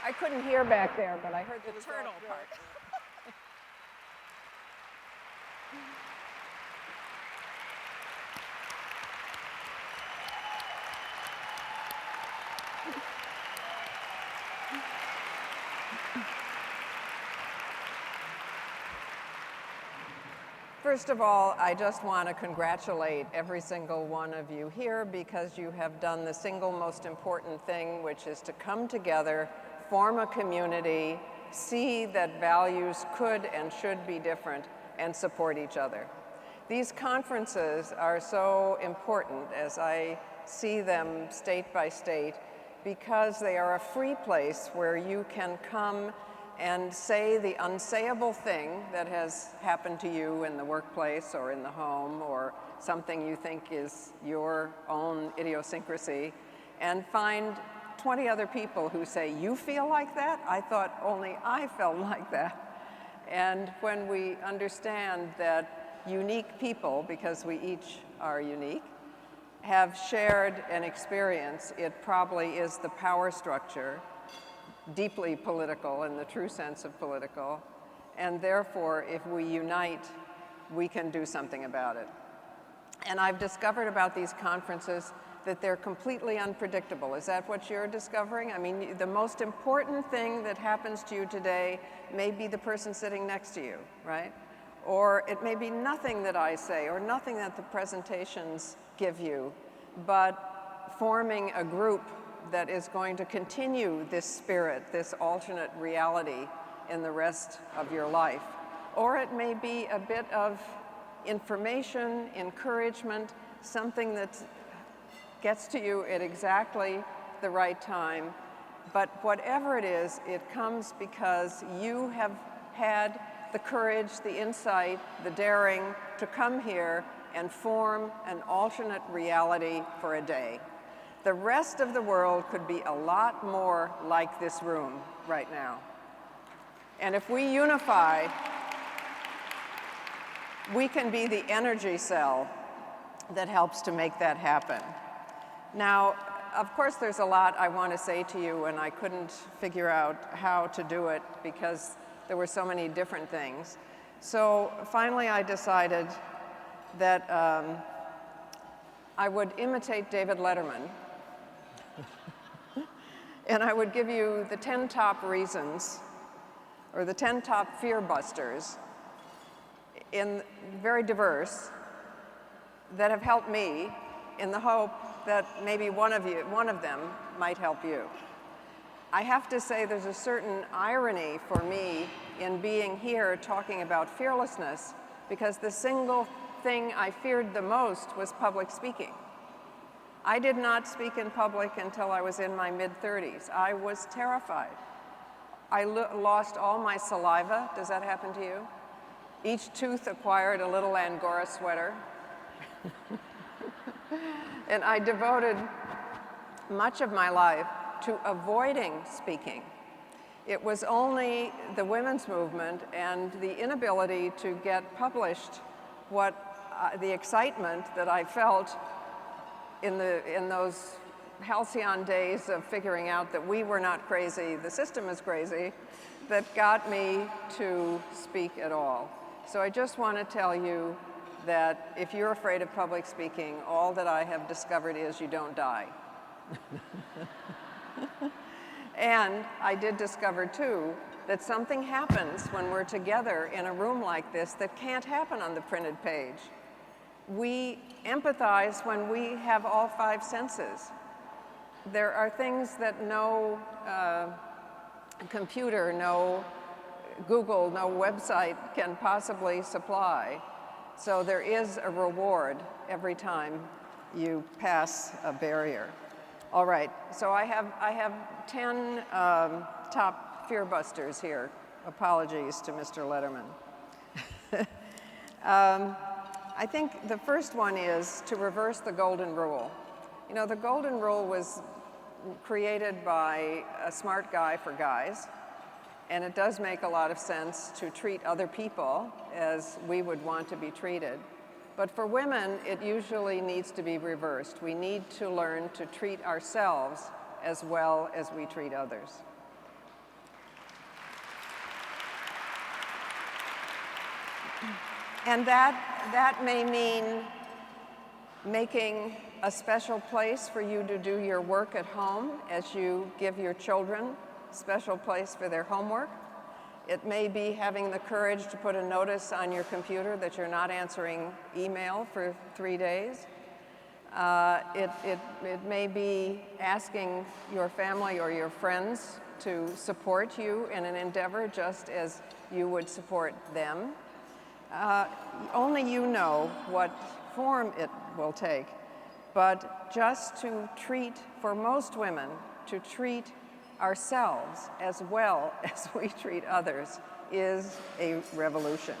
I couldn't hear back there, but I heard the turtle part. First of all, I just want to congratulate every single one of you here because you have done the single most important thing, which is to come together, form a community, see that values could and should be different, and support each other. These conferences are so important as I see them state by state because they are a free place where you can come and say the unsayable thing that has happened to you in the workplace or in the home or something you think is your own idiosyncrasy, and find 20 other people who say, you feel like that? I thought only I felt like that. And when we understand that unique people, because we each are unique, have shared an experience, it probably is the power structure, deeply political in the true sense of political, and therefore if we unite, we can do something about it. And I've discovered about these conferences that they're completely unpredictable. Is that what you're discovering? I mean, the most important thing that happens to you today may be the person sitting next to you, right? Or it may be nothing that I say or nothing that the presentations give you, but forming a group that is going to continue this spirit, this alternate reality in the rest of your life. Or it may be a bit of information, encouragement, something that gets to you at exactly the right time. But whatever it is, it comes because you have had the courage, the insight, the daring to come here and form an alternate reality for a day. The rest of the world could be a lot more like this room right now. And if we unify, we can be the energy cell that helps to make that happen. Now, of course, there's a lot I want to say to you, and I couldn't figure out how to do it because there were so many different things. So finally, I decided that I would imitate David Letterman. And I would give you the 10 top reasons, or the 10 top fearbusters, very diverse, that have helped me in the hope that maybe one of them might help you. I have to say there's a certain irony for me in being here talking about fearlessness, because the single thing I feared the most was public speaking. I did not speak in public until I was in my mid-30s. I was terrified. I lost all my saliva. Does that happen to you? Each tooth acquired a little Angora sweater. And I devoted much of my life to avoiding speaking. It was only the women's movement and the inability to get published the excitement that I felt in those halcyon days of figuring out that we were not crazy, the system is crazy, that got me to speak at all. So I just want to tell you that if you're afraid of public speaking, all that I have discovered is you don't die. And I did discover, too, that something happens when we're together in a room like this that can't happen on the printed page. We empathize when we have all 5 senses. There are things that no computer, no Google, no website can possibly supply. So there is a reward every time you pass a barrier. All right, so I have 10 top fearbusters here. Apologies to Mr. Letterman. I think the first one is to reverse the golden rule. You know, the golden rule was created by a smart guy for guys, and it does make a lot of sense to treat other people as we would want to be treated. But for women, it usually needs to be reversed. We need to learn to treat ourselves as well as we treat others. And that may mean making a special place for you to do your work at home as you give your children a special place for their homework. It may be having the courage to put a notice on your computer that you're not answering email for 3 days. It may be asking your family or your friends to support you in an endeavor just as you would support them. Only you know what form it will take, but just to treat, for most women, to treat ourselves as well as we treat others is a revolution.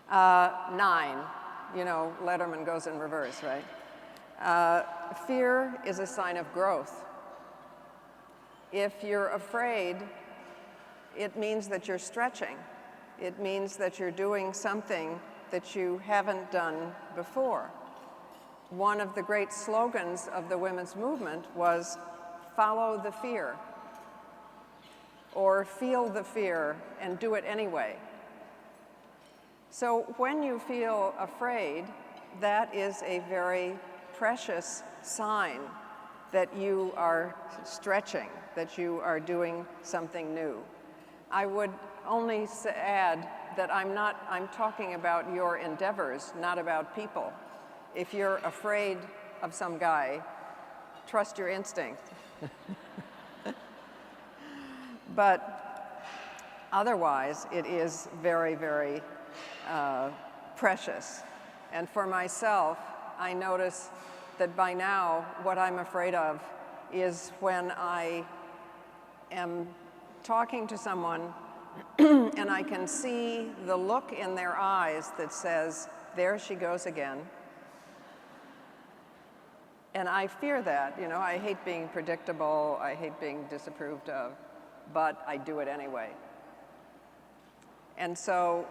9, you know, Letterman goes in reverse, right? Fear is a sign of growth. If you're afraid, it means that you're stretching. It means that you're doing something that you haven't done before. One of the great slogans of the women's movement was, follow the fear, or feel the fear and do it anyway. So when you feel afraid, that is a very precious sign that you are stretching, that you are doing something new. I would only add that I'm talking about your endeavors, not about people. If you're afraid of some guy, trust your instinct. But otherwise, it is very, very precious. And for myself, I notice that by now, what I'm afraid of is when I am talking to someone and I can see the look in their eyes that says, there she goes again. And I fear that, you know, I hate being predictable, I hate being disapproved of, but I do it anyway. And so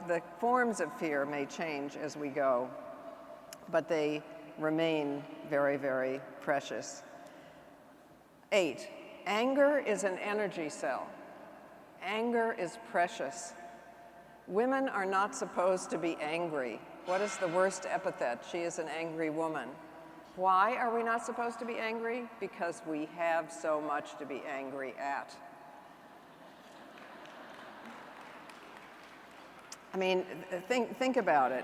the forms of fear may change as we go, but they remain very, very precious. 8, anger is an energy cell. Anger is precious. Women are not supposed to be angry. What is the worst epithet? She is an angry woman. Why are we not supposed to be angry? Because we have so much to be angry at. I mean, think about it.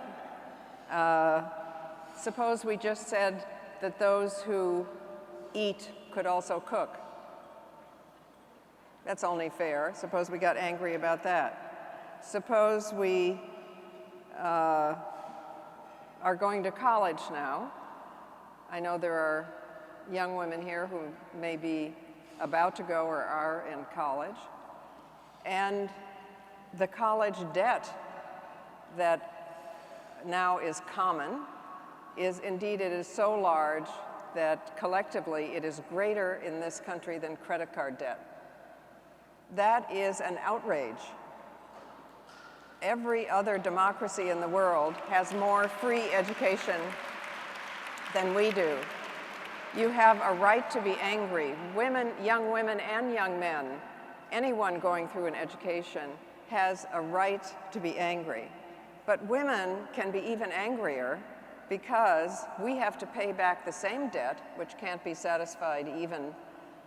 Suppose we just said that those who eat could also cook. That's only fair. Suppose we got angry about that. Suppose we are going to college now. I know there are young women here who may be about to go or are in college. And the college debt that now is common is indeed, it is so large that collectively it is greater in this country than credit card debt. That is an outrage. Every other democracy in the world has more free education than we do. You have a right to be angry. Women, young women and young men, anyone going through an education has a right to be angry. But women can be even angrier because we have to pay back the same debt, which can't be satisfied even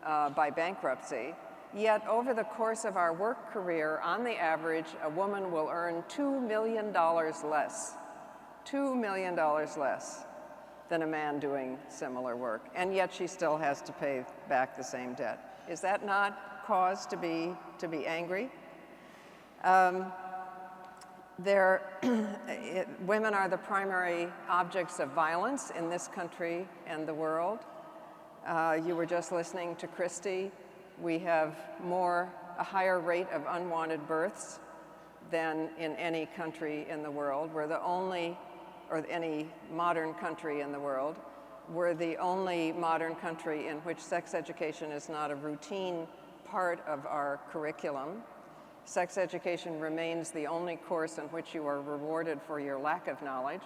by bankruptcy. Yet over the course of our work career, on the average, a woman will earn $2 million less. $2 million less than a man doing similar work, and yet she still has to pay back the same debt. Is that not cause to be angry? Women are the primary objects of violence in this country and the world. You were just listening to Christy. We have a higher rate of unwanted births than in any country in the world. We're the only, or any modern country in the world. We're the only modern country in which sex education is not a routine part of our curriculum. Sex education remains the only course in which you are rewarded for your lack of knowledge.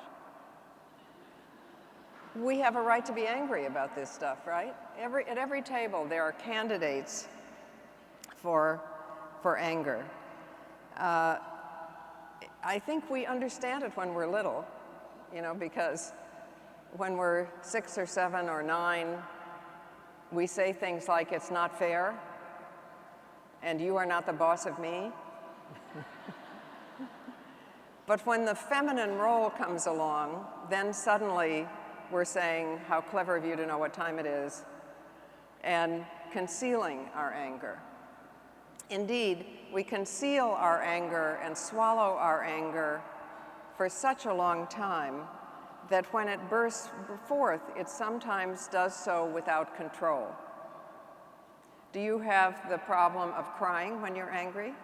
We have a right to be angry about this stuff, right? At every table, there are candidates for anger. I think we understand it when we're little, because when we're 6 or 7 or 9, we say things like, it's not fair, and you are not the boss of me. But when the feminine role comes along, then suddenly we're saying, how clever of you to know what time it is, and concealing our anger. Indeed, we conceal our anger and swallow our anger for such a long time that when it bursts forth, it sometimes does so without control. Do you have the problem of crying when you're angry?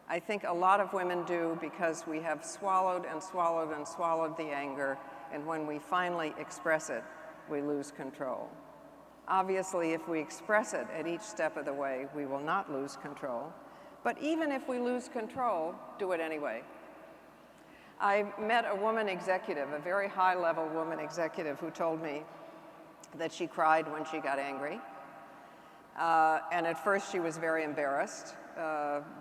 I think a lot of women do, because we have swallowed and swallowed and swallowed the anger, and when we finally express it, we lose control. Obviously, if we express it at each step of the way, we will not lose control. But even if we lose control, do it anyway. I met a woman executive, a very high-level woman executive, who told me that she cried when she got angry. And at first she was very embarrassed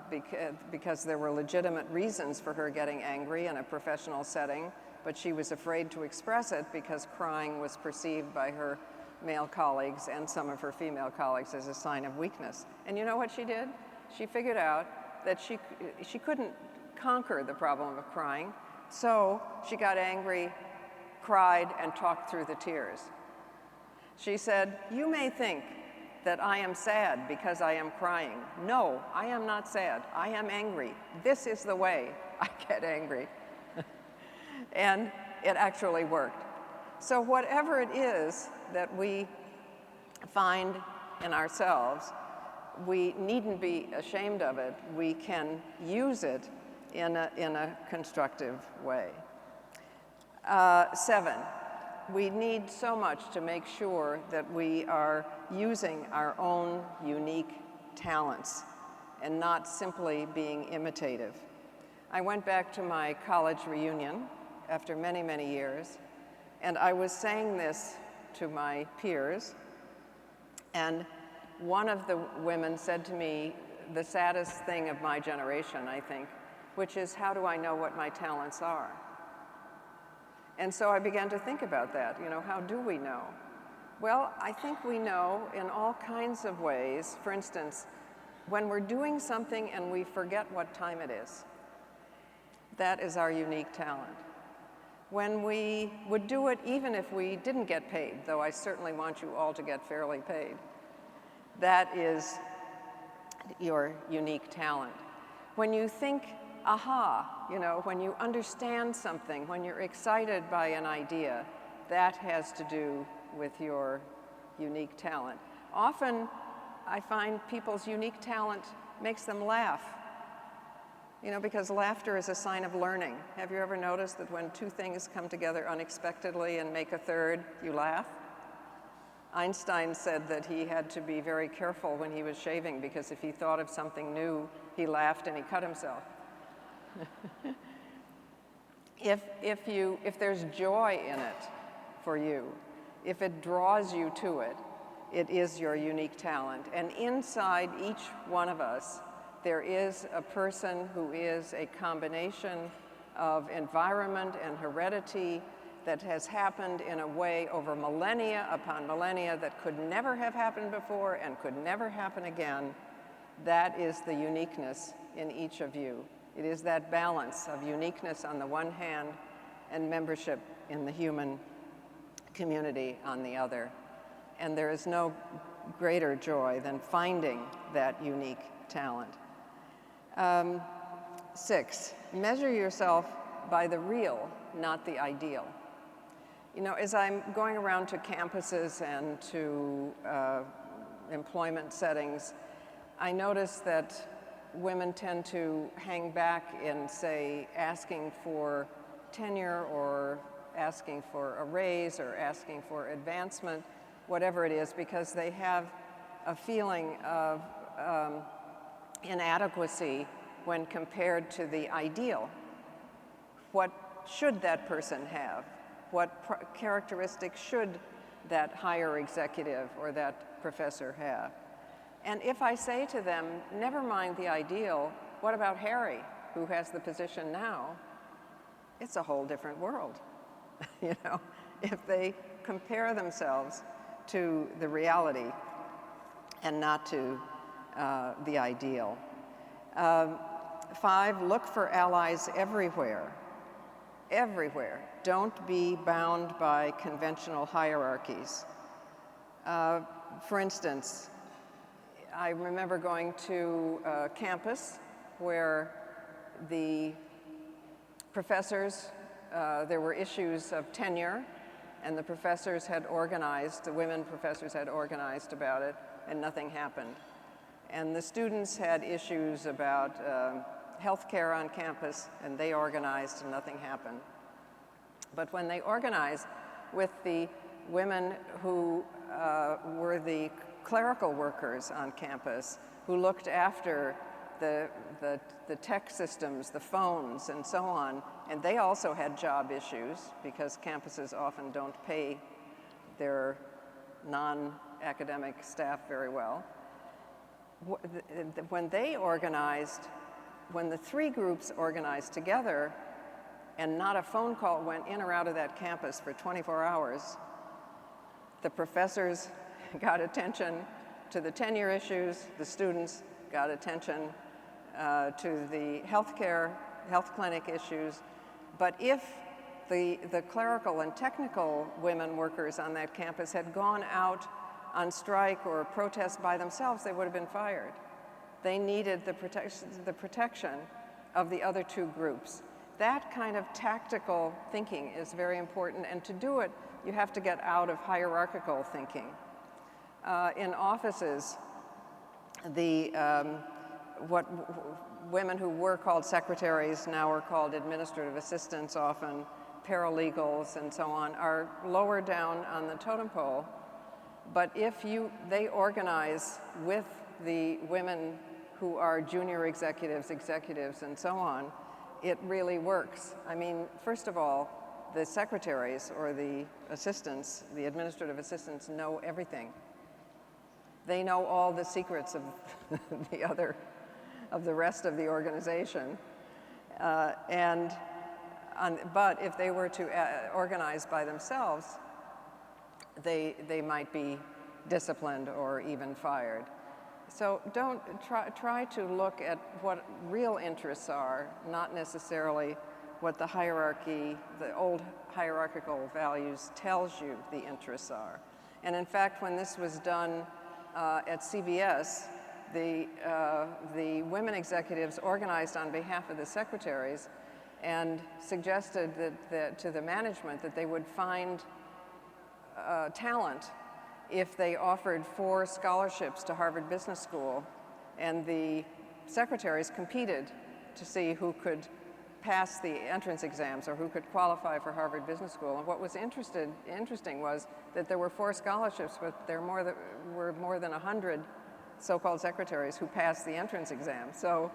because there were legitimate reasons for her getting angry in a professional setting, but she was afraid to express it because crying was perceived by her male colleagues and some of her female colleagues as a sign of weakness. And you know what she did? She figured out that she couldn't conquer the problem of crying, so she got angry, cried, and talked through the tears. She said, you may think that I am sad because I am crying. No, I am not sad. I am angry. This is the way I get angry. And it actually worked. So whatever it is that we find in ourselves, we needn't be ashamed of it. We can use it in a constructive way. 7, we need so much to make sure that we are using our own unique talents and not simply being imitative. I went back to my college reunion after many, many years, and I was saying this to my peers, and one of the women said to me the saddest thing of my generation, I think, which is, how do I know what my talents are? And so I began to think about that. How do we know? Well, I think we know in all kinds of ways. For instance, when we're doing something and we forget what time it is, that is our unique talent. When we would do it even if we didn't get paid, though I certainly want you all to get fairly paid, that is your unique talent. When you think, aha, when you understand something, when you're excited by an idea, that has to do with your unique talent. Often, I find people's unique talent makes them laugh, because laughter is a sign of learning. Have you ever noticed that when two things come together unexpectedly and make a third, you laugh? Einstein said that he had to be very careful when he was shaving, because if he thought of something new, he laughed and he cut himself. If there's joy in it for you, if it draws you to it, it is your unique talent. And inside each one of us, there is a person who is a combination of environment and heredity that has happened in a way over millennia upon millennia that could never have happened before and could never happen again. That is the uniqueness in each of you. It is that balance of uniqueness on the one hand and membership in the human community on the other. And there is no greater joy than finding that unique talent. 6, measure yourself by the real, not the ideal. As I'm going around to campuses and to employment settings, I notice that women tend to hang back in, say, asking for tenure or asking for a raise or asking for advancement, whatever it is, because they have a feeling of inadequacy when compared to the ideal. What should that person have? What characteristics should that higher executive or that professor have? And if I say to them, never mind the ideal, what about Harry? who has the position now, it's a whole different world. You know, if they compare themselves to the reality and not to the ideal. 5, look for allies everywhere. Everywhere. Don't be bound by conventional hierarchies. For instance, I remember going to a campus where the professors, there were issues of tenure, and the professors had organized, the women professors had organized about it, and nothing happened. And the students had issues about health care on campus, and they organized and nothing happened. But when they organized with the women who were the clerical workers on campus, who looked after the tech systems, the phones, and so on, and they also had job issues because campuses often don't pay their non-academic staff very well. When they organized, when the 3 groups organized together and not a phone call went in or out of that campus for 24 hours, the professors got attention to the tenure issues, the students got attention to the health clinic issues. But if the clerical and technical women workers on that campus had gone out on strike or protest by themselves, they would have been fired. They needed the protection of the other 2 groups. That kind of tactical thinking is very important, and to do it, you have to get out of hierarchical thinking. In offices, what women who were called secretaries now are called administrative assistants often, paralegals and so on, are lower down on the totem pole. But if they organize with the women who are junior executives, and so on, it really works. I mean, first of all, the secretaries or the assistants, the administrative assistants, know everything. They know all the secrets of the rest of the organization. But if they were to organize by themselves, they might be disciplined or even fired. So don't try to look at what real interests are, not necessarily what the hierarchy, the old hierarchical values tells you the interests are. And in fact, when this was done at CBS, the women executives organized on behalf of the secretaries and suggested that to the management that they would find talent if they offered 4 scholarships to Harvard Business School, and the secretaries competed to see who could pass the entrance exams or who could qualify for Harvard Business School. And what was interesting was that there were 4 scholarships, but there were more than 100 so-called secretaries who passed the entrance exam. So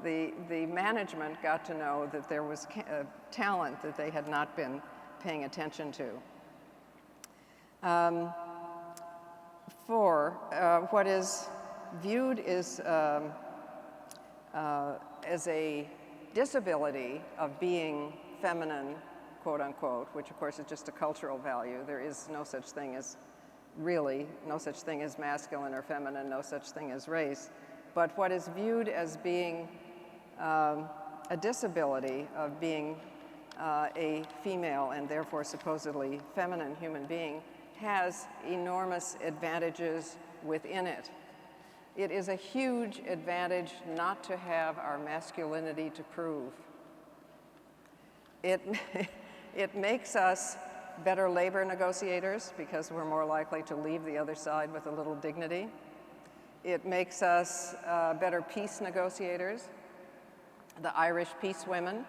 the management got to know that there was talent that they had not been paying attention to. 4, what is viewed as a disability of being feminine, quote unquote, which of course is just a cultural value. There is no such thing as masculine or feminine, no such thing as race. But what is viewed as being a disability of being a female and therefore supposedly feminine human being has enormous advantages within it. It is a huge advantage not to have our masculinity to prove. It makes us better labor negotiators because we're more likely to leave the other side with a little dignity. It makes us better peace negotiators. The Irish peace women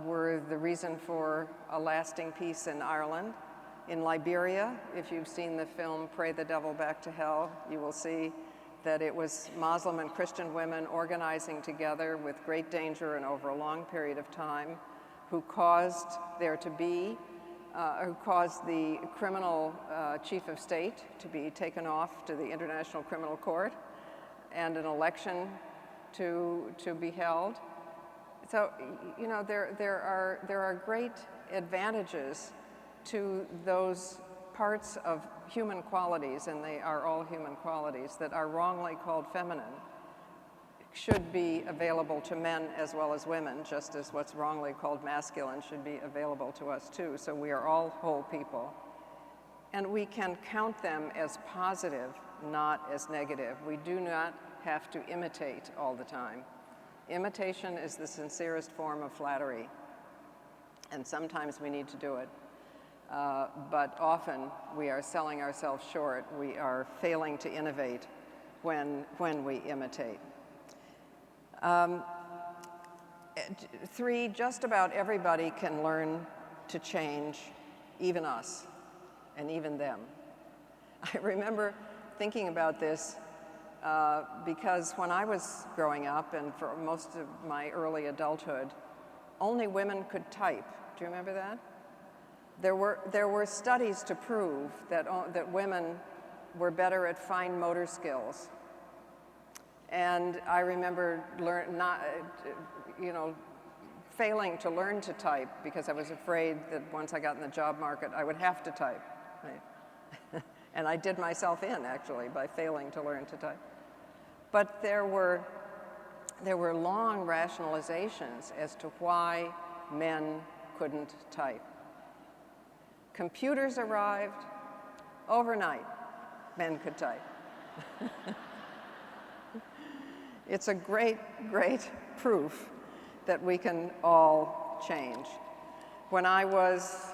were the reason for a lasting peace in Ireland. In Liberia, if you've seen the film Pray the Devil Back to Hell, you will see that it was Muslim and Christian women organizing together with great danger and over a long period of time who caused the criminal chief of state to be taken off to the International Criminal Court, and an election to be held. So, you know, there are great advantages to those parts of human qualities, and they are all human qualities, that are wrongly called feminine, should be available to men as well as women, just as what's wrongly called masculine should be available to us too. So we are all whole people. And we can count them as positive, not as negative. We do not have to imitate all the time. Imitation is the sincerest form of flattery, and sometimes we need to do it. But often we are selling ourselves short. We are failing to innovate when we imitate. 3, just about everybody can learn to change, even us, and even them. I remember thinking about this because when I was growing up, and for most of my early adulthood, only women could type. Do you remember that? There were studies to prove that women were better at fine motor skills. And I remember failing to learn to type because I was afraid that once I got in the job market, I would have to type. Right? And I did myself in, actually, by failing to learn to type. But there were long rationalizations as to why men couldn't type. Computers arrived, overnight, men could type. It's a great, great proof that we can all change. When I was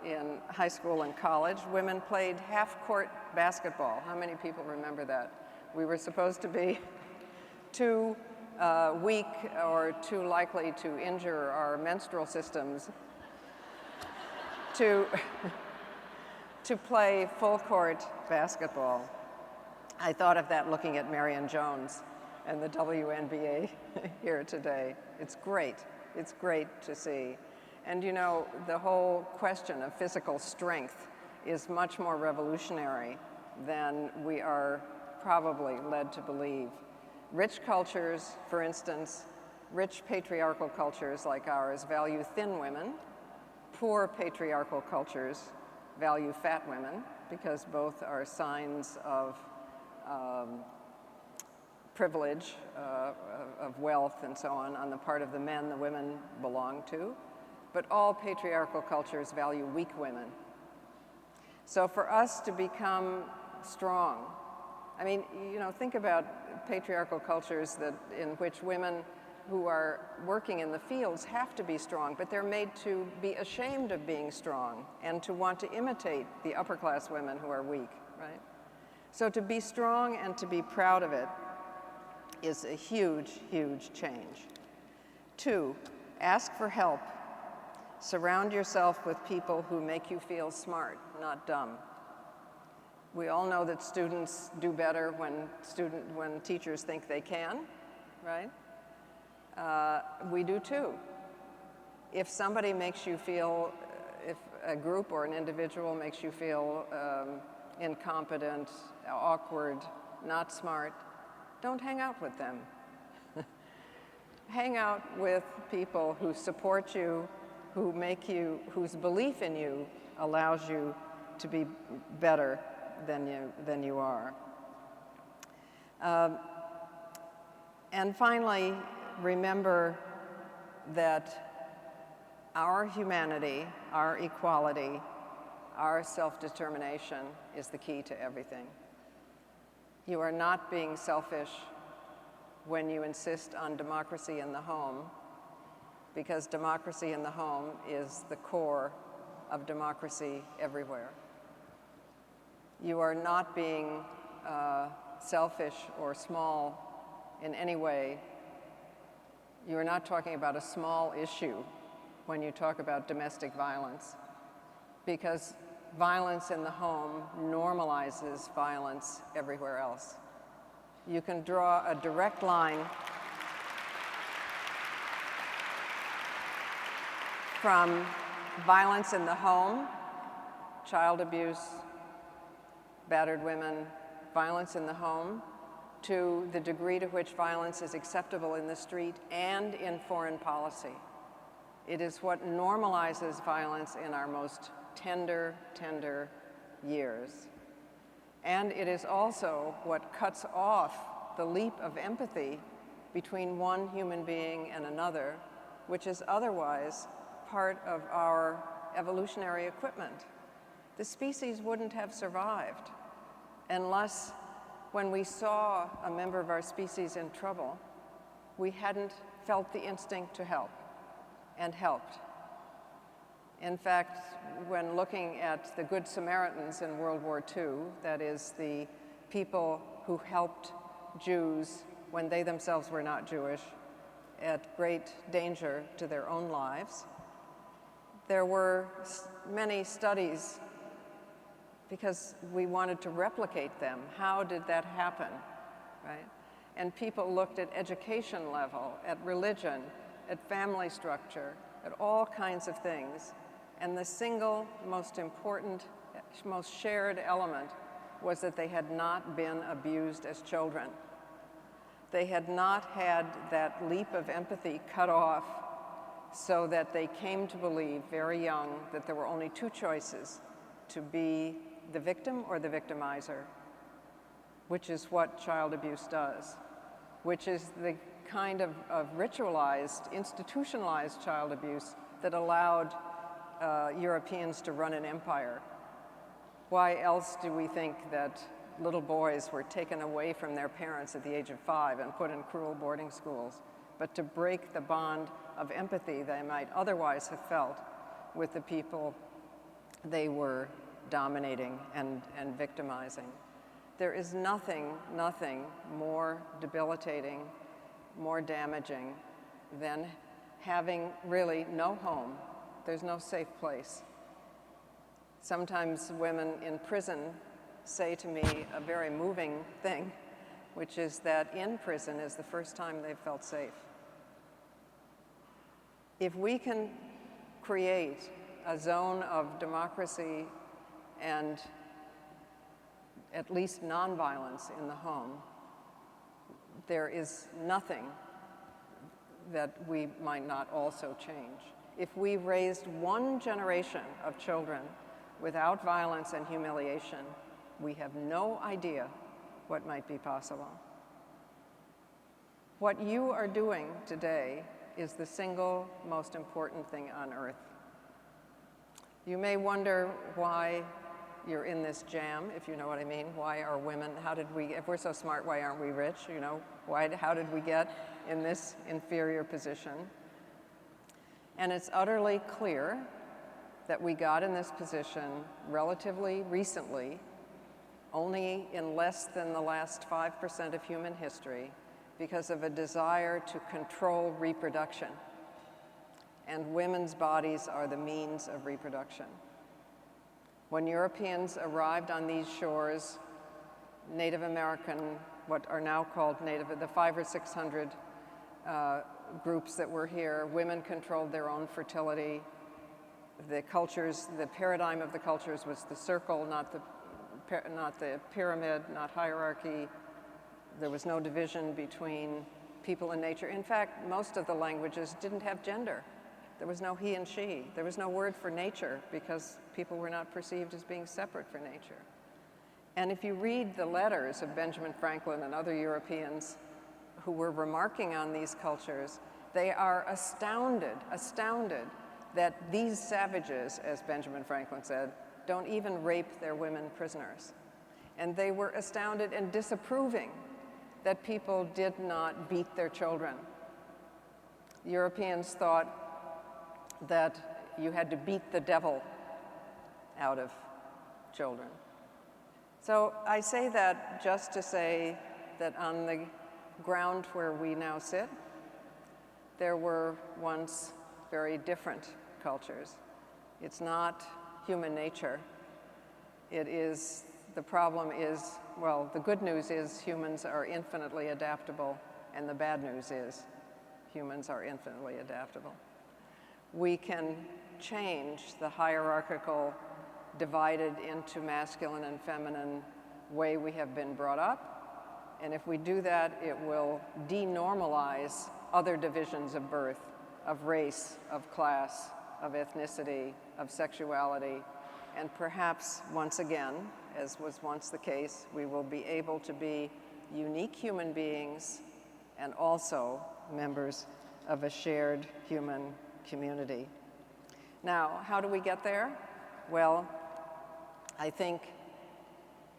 in high school and college, women played half-court basketball. How many people remember that? We were supposed to be too weak or too likely to injure our menstrual systems to play full-court basketball. I thought of that looking at Marion Jones and the WNBA here today. It's great. It's great to see. And you know, the whole question of physical strength is much more revolutionary than we are probably led to believe. Rich cultures, for instance, rich patriarchal cultures like ours value thin women. Poor patriarchal cultures value fat women because both are signs of privilege, of wealth and so on the part of the men the women belong to. But all patriarchal cultures value weak women. So for us to become strong, I mean, you know, think about patriarchal cultures in which women who are working in the fields have to be strong, but they're made to be ashamed of being strong and to want to imitate the upper class women who are weak, right? So to be strong and to be proud of it is a huge, huge change. 2, ask for help. Surround yourself with people who make you feel smart, not dumb. We all know that students do better when teachers think they can, right? We do too. If somebody makes you feel, if a group or an individual makes you feel incompetent, awkward, not smart, don't hang out with them. Hang out with people who support you, whose belief in you allows you to be better than you are. And finally, remember that our humanity, our equality, our self-determination is the key to everything. You are not being selfish when you insist on democracy in the home, because democracy in the home is the core of democracy everywhere. You are not being selfish or small in any way. You are not talking about a small issue when you talk about domestic violence, because violence in the home normalizes violence everywhere else. You can draw a direct line from violence in the home, child abuse, battered women, violence in the home, to the degree to which violence is acceptable in the street and in foreign policy. It is what normalizes violence in our most tender years. And it is also what cuts off the leap of empathy between one human being and another, which is otherwise part of our evolutionary equipment. The species wouldn't have survived unless, when we saw a member of our species in trouble, we hadn't felt the instinct to help and helped. In fact, when looking at the Good Samaritans in World War II, that is the people who helped Jews when they themselves were not Jewish, at great danger to their own lives, there were many studies because we wanted to replicate them. How did that happen, right? And people looked at education level, at religion, at family structure, at all kinds of things. And the single most important, most shared element was that they had not been abused as children. They had not had that leap of empathy cut off so that they came to believe very young that there were only two choices: to be the victim or the victimizer, which is what child abuse does, which is the kind of ritualized, institutionalized child abuse that allowed Europeans to run an empire. Why else do we think that little boys were taken away from their parents at the age of 5 and put in cruel boarding schools, but to break the bond of empathy they might otherwise have felt with the people they were dominating and victimizing. There is nothing more debilitating, more damaging than having really no home. There's no safe place. Sometimes women in prison say to me a very moving thing, which is that in prison is the first time they've felt safe. If we can create a zone of democracy and at least nonviolence in the home, there is nothing that we might not also change. If we raised one generation of children without violence and humiliation, we have no idea what might be possible. What you are doing today is the single most important thing on earth. You may wonder why you're in this jam, if you know what I mean. Why are women, if we're so smart, why aren't we rich? You know, how did we get in this inferior position? And it's utterly clear that we got in this position relatively recently, only in less than the last 5% of human history, because of a desire to control reproduction. And women's bodies are the means of reproduction. When Europeans arrived on these shores, Native American, what are now called Native, the 500 or 600 groups that were here, women controlled their own fertility. The cultures, the paradigm of the cultures was the circle, not the pyramid, not hierarchy. There was no division between people and nature. In fact, most of the languages didn't have gender. There was no he and she. There was no word for nature because people were not perceived as being separate from nature. And if you read the letters of Benjamin Franklin and other Europeans who were remarking on these cultures, they are astounded that these savages, as Benjamin Franklin said, don't even rape their women prisoners. And they were astounded and disapproving that people did not beat their children. Europeans thought that you had to beat the devil out of children. So I say that just to say that on the ground where we now sit, there were once very different cultures. It's not human nature. The problem is, well, the good news is humans are infinitely adaptable, and the bad news is humans are infinitely adaptable. We can change the hierarchical, divided into masculine and feminine way we have been brought up, And if we do that, it will denormalize other divisions of birth, of race, of class, of ethnicity, of sexuality, and perhaps once again, as was once the case, we will be able to be unique human beings and also members of a shared human community. Now, how do we get there? Well, I think,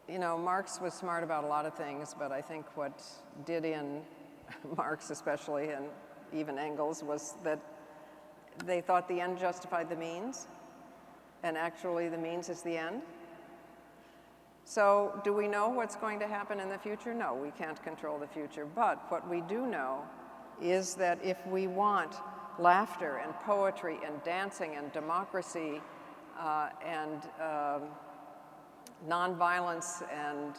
you know, Marx was smart about a lot of things, but I think what did in Marx especially, and even Engels, was that they thought the end justified the means, and actually the means is the end. So do we know what's going to happen in the future? No, we can't control the future. But what we do know is that if we want laughter and poetry and dancing and democracy and nonviolence and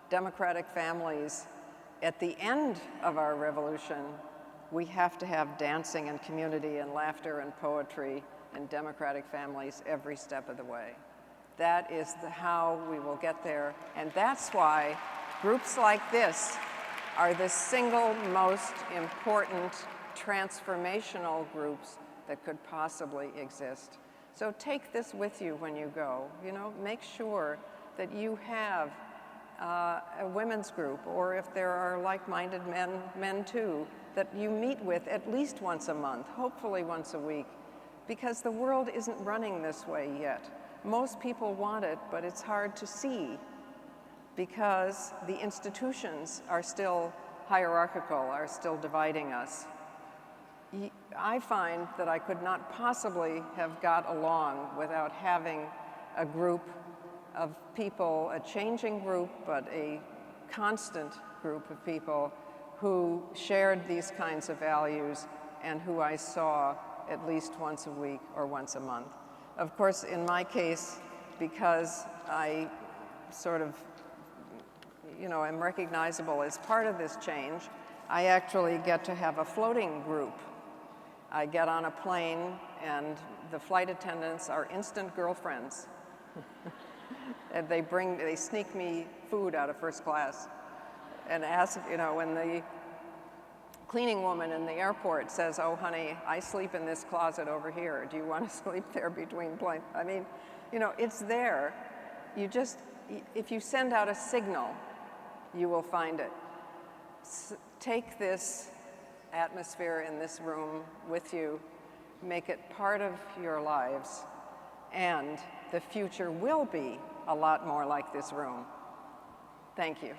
democratic families at the end of our revolution, we have to have dancing and community and laughter and poetry and democratic families every step of the way. That is how we will get there, and that's why groups like this are the single most important transformational groups that could possibly exist. So take this with you when you go. You know, make sure that you have a women's group, or if there are like-minded men too, that you meet with at least once a month, hopefully once a week, because the world isn't running this way yet. Most people want it, but it's hard to see because the institutions are still hierarchical, are still dividing us. I find that I could not possibly have got along without having a group of people, a changing group, but a constant group of people who shared these kinds of values and who I saw at least once a week or once a month. Of course, in my case, because I sort of, you know, am recognizable as part of this change, I actually get to have a floating group. I get on a plane and the flight attendants are instant girlfriends. And they sneak me food out of first class and ask, you know, when the cleaning woman in the airport says, "Oh, honey, I sleep in this closet over here. Do you want to sleep there between planes?" I mean, you know, it's there. You just, if you send out a signal, you will find it. Take this atmosphere in this room with you, make it part of your lives, and the future will be a lot more like this room. Thank you.